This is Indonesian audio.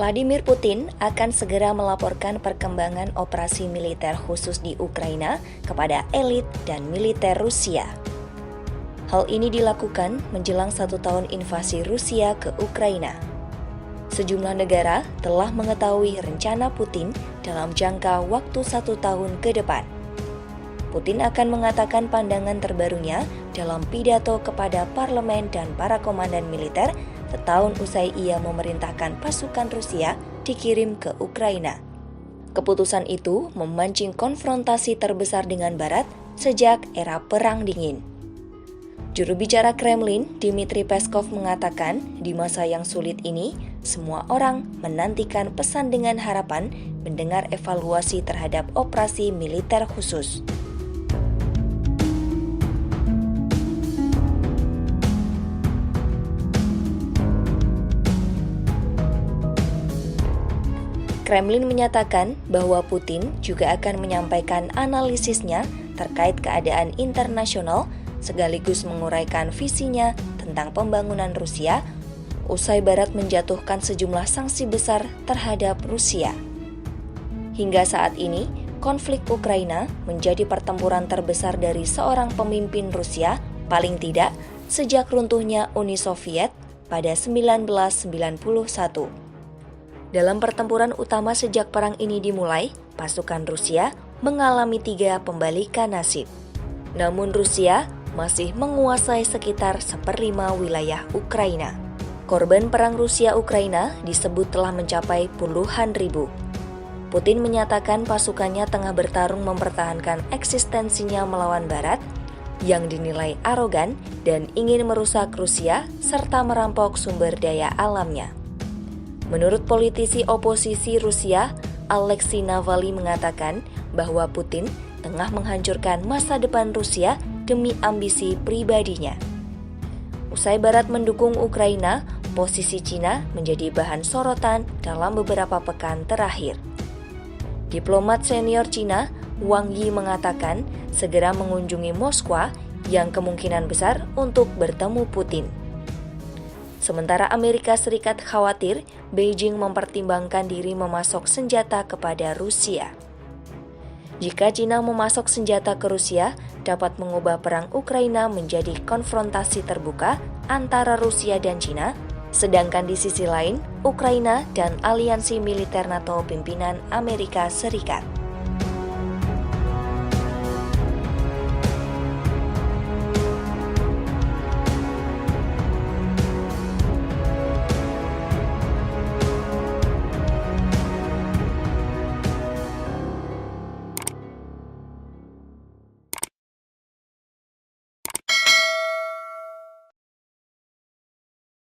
Vladimir Putin akan segera melaporkan perkembangan operasi militer khusus di Ukraina kepada elit dan militer Rusia. Hal ini dilakukan menjelang 1 tahun invasi Rusia ke Ukraina. Sejumlah negara telah mengetahui rencana Putin dalam jangka waktu 1 tahun ke depan. Putin akan mengatakan pandangan terbarunya dalam pidato kepada parlemen dan para komandan militer setahun usai ia memerintahkan pasukan Rusia dikirim ke Ukraina. Keputusan itu memancing konfrontasi terbesar dengan Barat sejak era Perang Dingin. Juru bicara Kremlin, Dmitry Peskov mengatakan, di masa yang sulit ini, semua orang menantikan pesan dengan harapan mendengar evaluasi terhadap operasi militer khusus. Kremlin menyatakan bahwa Putin juga akan menyampaikan analisisnya terkait keadaan internasional sekaligus menguraikan visinya tentang pembangunan Rusia usai Barat menjatuhkan sejumlah sanksi besar terhadap Rusia. Hingga saat ini, konflik Ukraina menjadi pertempuran terbesar dari seorang pemimpin Rusia paling tidak sejak runtuhnya Uni Soviet pada 1991. Dalam pertempuran utama sejak perang ini dimulai, pasukan Rusia mengalami 3 pembalikan nasib. Namun Rusia masih menguasai sekitar 1/5 wilayah Ukraina. Korban perang Rusia-Ukraina disebut telah mencapai puluhan ribu. Putin menyatakan pasukannya tengah bertarung mempertahankan eksistensinya melawan Barat yang dinilai arogan dan ingin merusak Rusia serta merampok sumber daya alamnya. Menurut politisi oposisi Rusia, Alexei Navalny mengatakan bahwa Putin tengah menghancurkan masa depan Rusia demi ambisi pribadinya. Usai Barat mendukung Ukraina, posisi Cina menjadi bahan sorotan dalam beberapa pekan terakhir. Diplomat senior Cina, Wang Yi mengatakan segera mengunjungi Moskwa yang kemungkinan besar untuk bertemu Putin. Sementara Amerika Serikat khawatir Beijing mempertimbangkan diri memasok senjata kepada Rusia. Jika Cina memasok senjata ke Rusia, dapat mengubah perang Ukraina menjadi konfrontasi terbuka antara Rusia dan Cina, sedangkan di sisi lain, Ukraina dan aliansi militer NATO pimpinan Amerika Serikat.